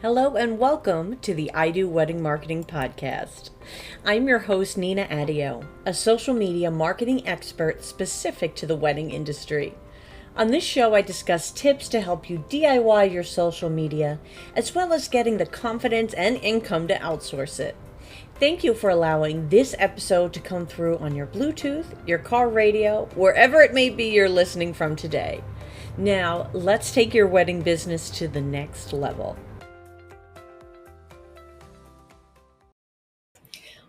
Hello and welcome to the I Do Wedding Marketing Podcast. I'm your host, Nina Adio, a social media marketing expert specific to the wedding industry. On this show, I discuss tips to help you DIY your social media, as well as getting the confidence and income to outsource it. Thank you for allowing this episode to come through on your Bluetooth, your car radio, wherever it may be you're listening from today. Now, let's take your wedding business to the next level.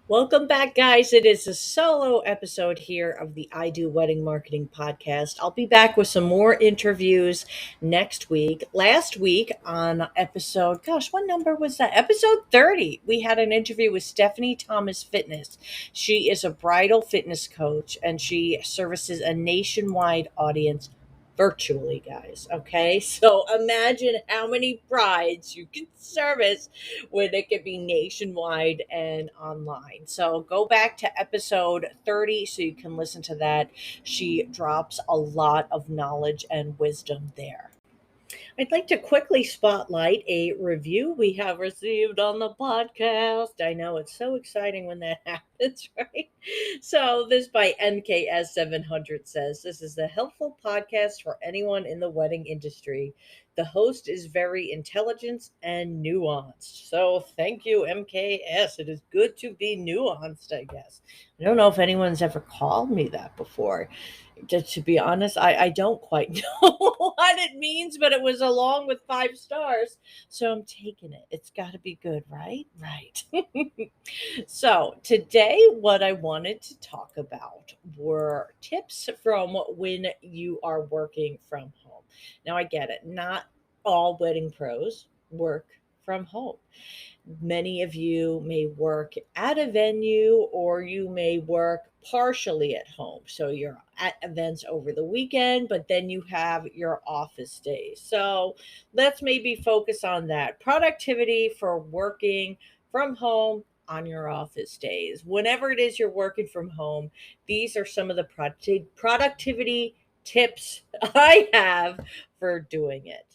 Welcome back, guys. It is a solo episode here of the I Do Wedding Marketing Podcast. I'll be back with some more interviews next week. Last week on episode, gosh, what number was that? Episode 30. We had an interview with Stephanie Thomas Fitness. She is a bridal fitness coach and she services a nationwide audience virtually, guys. Okay. So imagine how many brides you can service when it can be nationwide and online. So go back to episode 30 so you can listen to that. She drops a lot of knowledge and wisdom there. I'd like to quickly spotlight a review we have received on the podcast. I know it's so exciting when that happens, right? So, this by NKS 700 says this is a helpful podcast for anyone in the wedding industry. The host is very intelligent and nuanced. So, thank you, MKS. It is good to be nuanced, I guess. I don't know if anyone's ever called me that before. To be honest, I don't quite know what it means, but it was along with 5 stars. So I'm taking it. It's got to be good, right? Right. So today, what I wanted to talk about were tips from when you are working from home. Now, I get it. Not all wedding pros work from home. Many of you may work at a venue or you may work partially at home. So you're at events over the weekend, but then you have your office days. So let's maybe focus on that productivity for working from home on your office days. Whenever it is you're working from home, these are some of the productivity tips I have for doing it.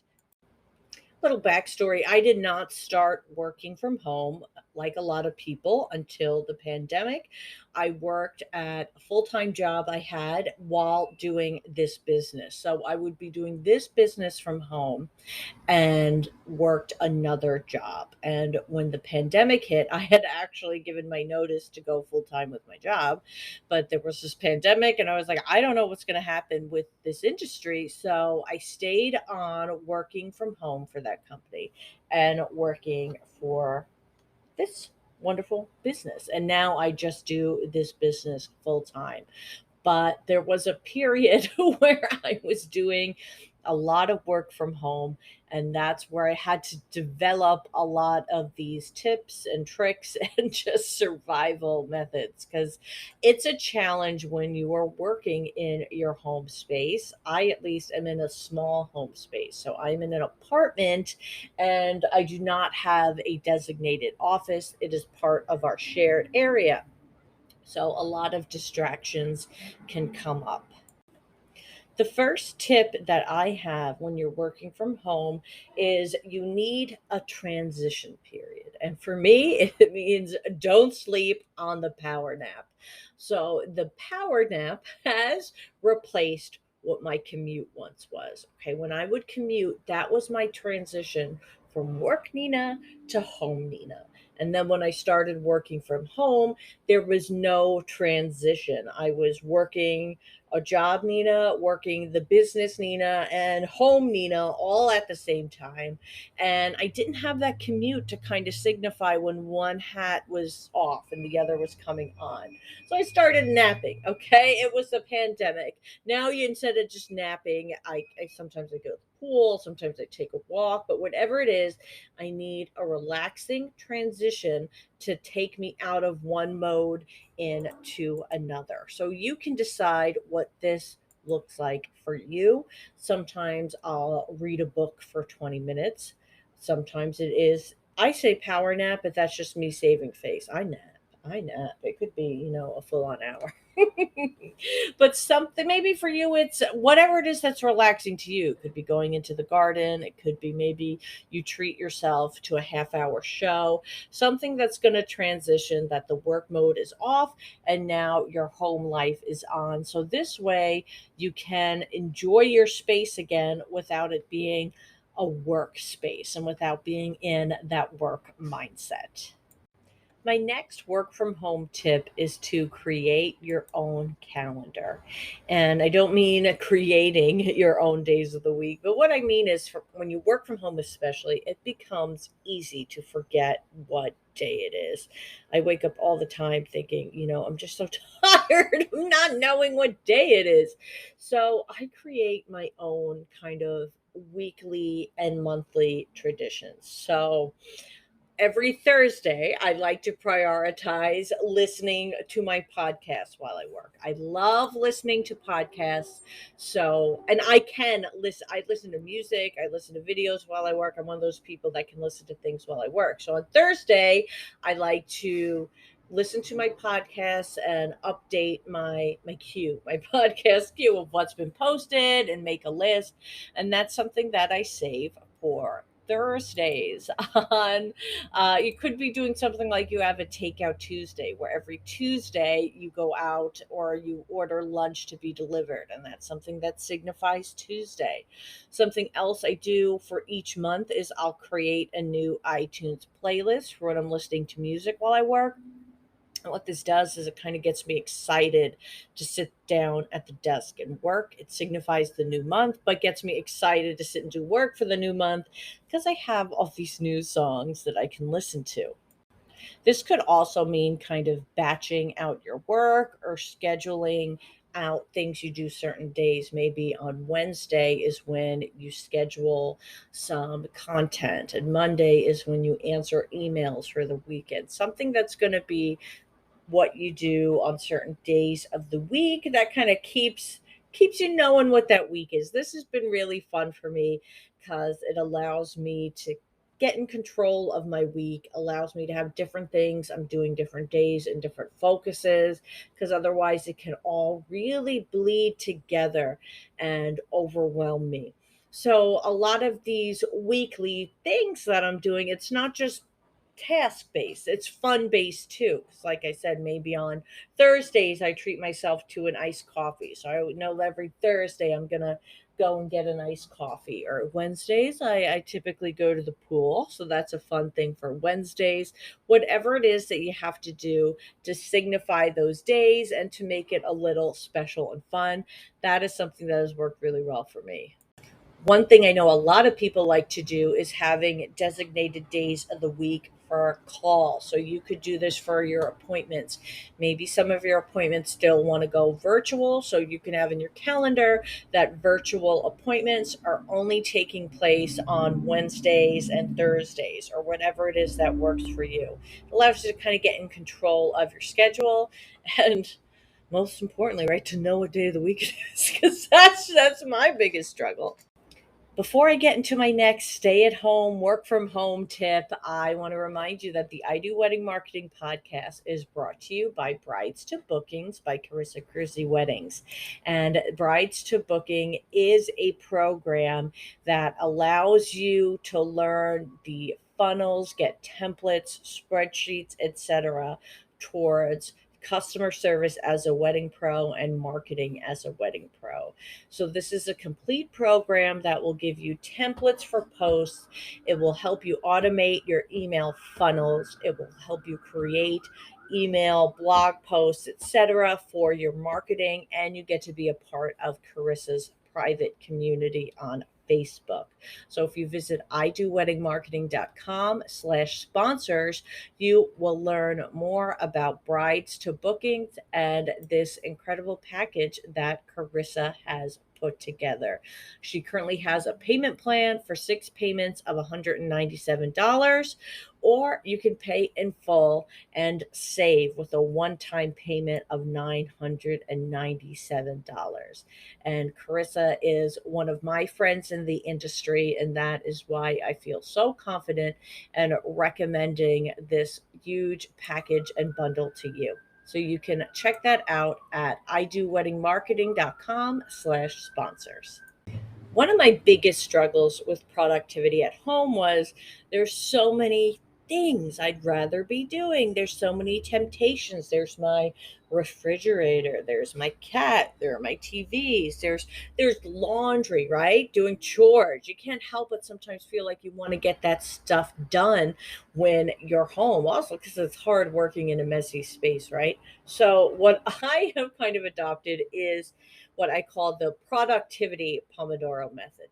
Little backstory, I did not start working from home like a lot of people until the pandemic. I worked at a full time job I had while doing this business. So I would be doing this business from home and worked another job. And when the pandemic hit, I had actually given my notice to go full time with my job. But there was this pandemic, and I was like, I don't know what's going to happen with this industry. So I stayed on working from home for that company and working for this wonderful business. And now I just do this business full time. But there was a period where I was doing a lot of work from home, and that's where I had to develop a lot of these tips and tricks and just survival methods because it's a challenge when you are working in your home space. I, at least, am in a small home space. So I'm in an apartment and I do not have a designated office, it is part of our shared area. So a lot of distractions can come up. The first tip that I have when you're working from home is you need a transition period. And for me, it means don't sleep on the power nap. So the power nap has replaced what my commute once was. Okay, when I would commute, that was my transition from work Nina to home Nina. And then when I started working from home, there was no transition. I was working a job Nina, working the business Nina, and home Nina all at the same time. And I didn't have that commute to kind of signify when one hat was off and the other was coming on. So I started napping. Okay. It was the pandemic. Now you, instead of just napping, I sometimes I go to the pool, sometimes I take a walk, but whatever it is, I need a relaxing transition to take me out of one mode into another. So you can decide what this looks like for you. Sometimes I'll read a book for 20 minutes. Sometimes it is, I say power nap, but that's just me saving face. I nap. I nap. It could be, a full on hour. But something maybe for you, it's whatever it is that's relaxing to you. It could be going into the garden, it could be maybe you treat yourself to a half-hour show, something that's going to transition that the work mode is off and now your home life is on. So this way you can enjoy your space again without it being a workspace and without being in that work mindset. My next work from home tip is to create your own calendar. And I don't mean creating your own days of the week, but what I mean is when you work from home, especially, it becomes easy to forget what day it is. I wake up all the time thinking, I'm just so tired of not knowing what day it is. So I create my own kind of weekly and monthly traditions. So, every Thursday, I like to prioritize listening to my podcast while I work. I love listening to podcasts. So, and I listen to music, I listen to videos while I work. I'm one of those people that can listen to things while I work. So on Thursday, I like to listen to my podcasts and update my queue, my podcast queue of what's been posted and make a list. And that's something that I save for Thursdays on you could be doing something like you have a takeout Tuesday, where every Tuesday you go out or you order lunch to be delivered. And that's something that signifies Tuesday. Something else I do for each month is I'll create a new iTunes playlist for when I'm listening to music while I work. And what this does is it kind of gets me excited to sit down at the desk and work. It signifies the new month, but gets me excited to sit and do work for the new month because I have all these new songs that I can listen to. This could also mean kind of batching out your work or scheduling out things you do certain days. Maybe on Wednesday is when you schedule some content, and Monday is when you answer emails for the weekend. Something that's going to be what you do on certain days of the week that kind of keeps you knowing what that week is. This has been really fun for me because it allows me to get in control of my week, allows me to have different things I'm doing different days and different focuses, because otherwise it can all really bleed together and overwhelm me. So a lot of these weekly things that I'm doing, it's not just task based, it's fun based too. 'Cause like I said, maybe on Thursdays I treat myself to an iced coffee, so I would know that every Thursday I'm gonna go and get an iced coffee. Or Wednesdays I typically go to the pool, so that's a fun thing for Wednesdays. Whatever it is that you have to do to signify those days and to make it a little special and fun, that is something that has worked really well for me. One thing I know a lot of people like to do is having designated days of the week for a call. So you could do this for your appointments. Maybe some of your appointments still want to go virtual, so you can have in your calendar that virtual appointments are only taking place on Wednesdays and Thursdays, or whenever it is that works for you. It allows you to kind of get in control of your schedule and most importantly, right, to know what day of the week it is, because that's my biggest struggle. Before I get into my next stay at home, work from home tip, I want to remind you that the I Do Wedding Marketing podcast is brought to you by Brides to Bookings by Carissa Cruzy Weddings. And Brides to Booking is a program that allows you to learn the funnels, get templates, spreadsheets, etc., towards customer service as a wedding pro and marketing as a wedding pro. So, this is a complete program that will give you templates for posts. It will help you automate your email funnels. It will help you create email, blog posts, etc. for your marketing. And you get to be a part of Carissa's private community on Facebook. So if you visit idoweddingmarketing.com/sponsors, you will learn more about Brides to Bookings and this incredible package that Carissa has put together. She currently has a payment plan for 6 payments of $197, or you can pay in full and save with a one-time payment of $997. And Carissa is one of my friends in the industry, and that is why I feel so confident and recommending this huge package and bundle to you. So you can check that out at idoweddingmarketing.com/sponsors. One of my biggest struggles with productivity at home was there's so many things I'd rather be doing. There's so many temptations. There's my refrigerator, there's my cat, there are my TVs, there's laundry, right? Doing chores. You can't help but sometimes feel like you want to get that stuff done when you're home. Also because it's hard working in a messy space, right? So what I have kind of adopted is what I call the productivity Pomodoro method.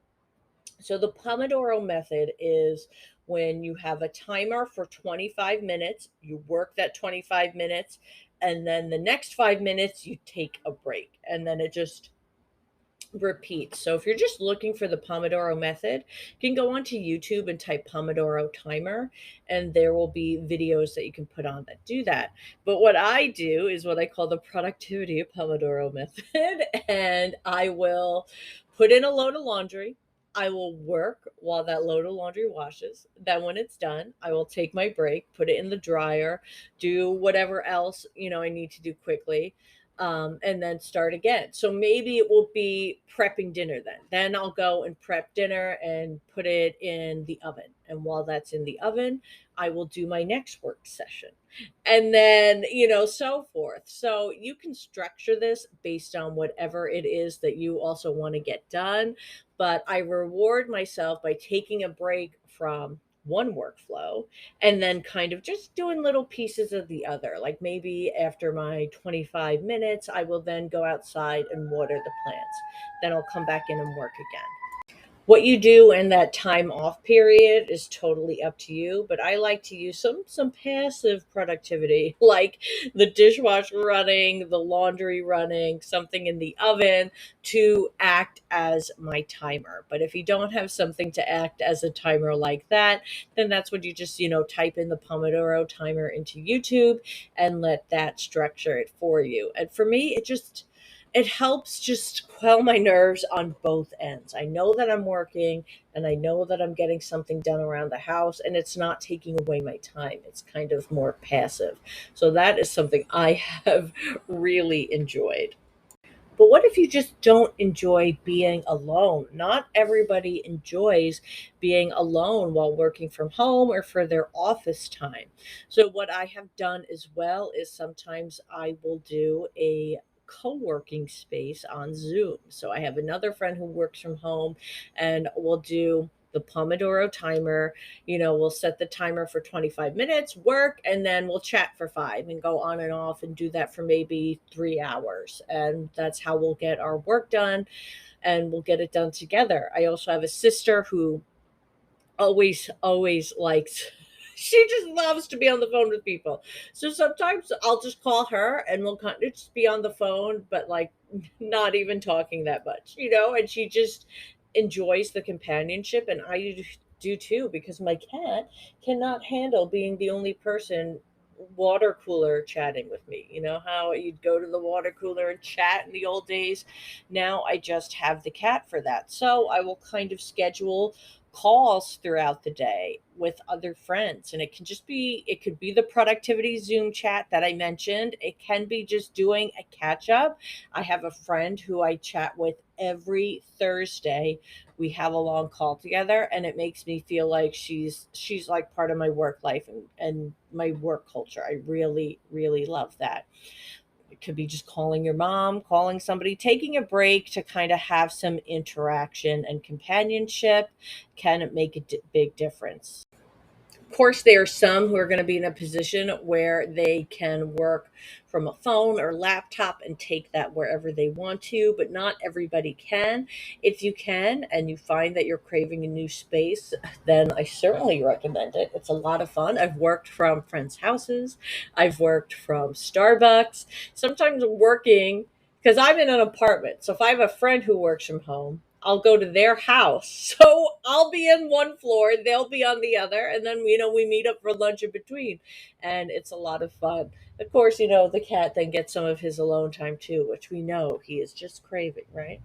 So, the Pomodoro method is when you have a timer for 25 minutes, you work that 25 minutes, and then the next 5 minutes, you take a break, and then it just repeats. So, if you're just looking for the Pomodoro method, you can go onto YouTube and type Pomodoro timer, and there will be videos that you can put on that do that. But what I do is what I call the productivity Pomodoro method, and I will put in a load of laundry. I will work while that load of laundry washes. Then when it's done, I will take my break, put it in the dryer, do whatever else, I need to do quickly, and then start again. So maybe it will be prepping dinner then. Then I'll go and prep dinner and put it in the oven. And while that's in the oven, I will do my next work session. And then, so forth. So you can structure this based on whatever it is that you also want to get done. But I reward myself by taking a break from one workflow and then kind of just doing little pieces of the other. Like maybe after my 25 minutes, I will then go outside and water the plants. Then I'll come back in and work again. What you do in that time off period is totally up to you, but I like to use some passive productivity, like the dishwasher running, the laundry running, something in the oven to act as my timer. But if you don't have something to act as a timer like that, then that's when you just, type in the Pomodoro timer into YouTube and let that structure it for you. And for me, it helps just quell my nerves on both ends. I know that I'm working and I know that I'm getting something done around the house and it's not taking away my time. It's kind of more passive. So that is something I have really enjoyed. But what if you just don't enjoy being alone? Not everybody enjoys being alone while working from home or for their office time. So, what I have done as well is sometimes I will do a co working space on Zoom. So, I have another friend who works from home and we'll do the Pomodoro timer. We'll set the timer for 25 minutes, work, and then we'll chat for 5 and go on and off and do that for maybe 3 hours. And that's how we'll get our work done and we'll get it done together. I also have a sister who always likes, she just loves to be on the phone with people. So sometimes I'll just call her and we'll kind of just be on the phone, but like not even talking that much, and she just enjoys the companionship. And I do too, because my cat cannot handle being the only person water cooler chatting with me. You know how you'd go to the water cooler and chat in the old days? Now I just have the cat for that. So I will kind of schedule calls throughout the day with other friends, and it could be the productivity Zoom chat that I mentioned. It can be just doing a catch up. I have a friend who I chat with every Thursday. We have a long call together and it makes me feel like she's like part of my work life and my work culture. I really really love that. It could be just calling your mom, calling somebody, taking a break to kind of have some interaction and companionship can make a big difference. Of course, there are some who are going to be in a position where they can work from a phone or laptop and take that wherever they want to, but not everybody can. If you can and you find that you're craving a new space, then I certainly recommend it. It's a lot of fun. I've worked from friends' houses, I've worked from Starbucks. Sometimes working, because I'm in an apartment. So if I have a friend who works from home, I'll go to their house. So I'll be in one floor, they'll be on the other, and then we meet up for lunch in between. And it's a lot of fun. Of course, the cat then gets some of his alone time too, which we know he is just craving, right?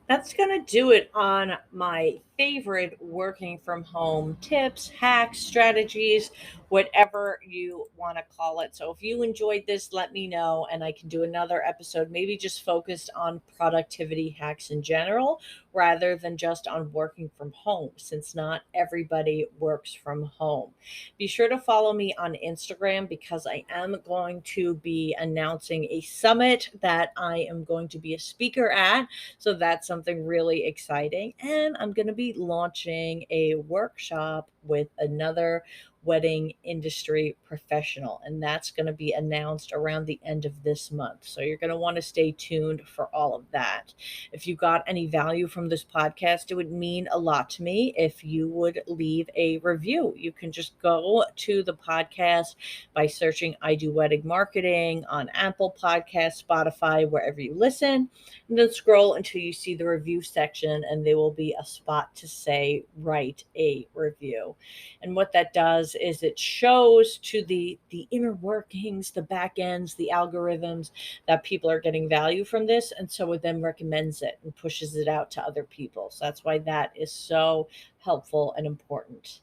That's going to do it on my favorite working from home tips, hacks, strategies, whatever you want to call it. So if you enjoyed this, let me know and I can do another episode, maybe just focused on productivity hacks in general rather than just on working from home, since not everybody works from home. Be sure to follow me on Instagram because I am going to be announcing a summit that I am going to be a speaker at. So that's something really exciting. And I'm going to be launching a workshop with another wedding industry professional, and that's going to be announced around the end of this month. So you're going to want to stay tuned for all of that. If you got any value from this podcast, it would mean a lot to me if you would leave a review. You can just go to the podcast by searching I Do Wedding Marketing on Apple Podcasts, Spotify, wherever you listen, and then scroll until you see the review section, and there will be a spot to say write a review. And what that does is it shows to the inner workings, the back ends, the algorithms, that people are getting value from this, and so it then recommends it and pushes it out to other people. So that's why that is so helpful and important.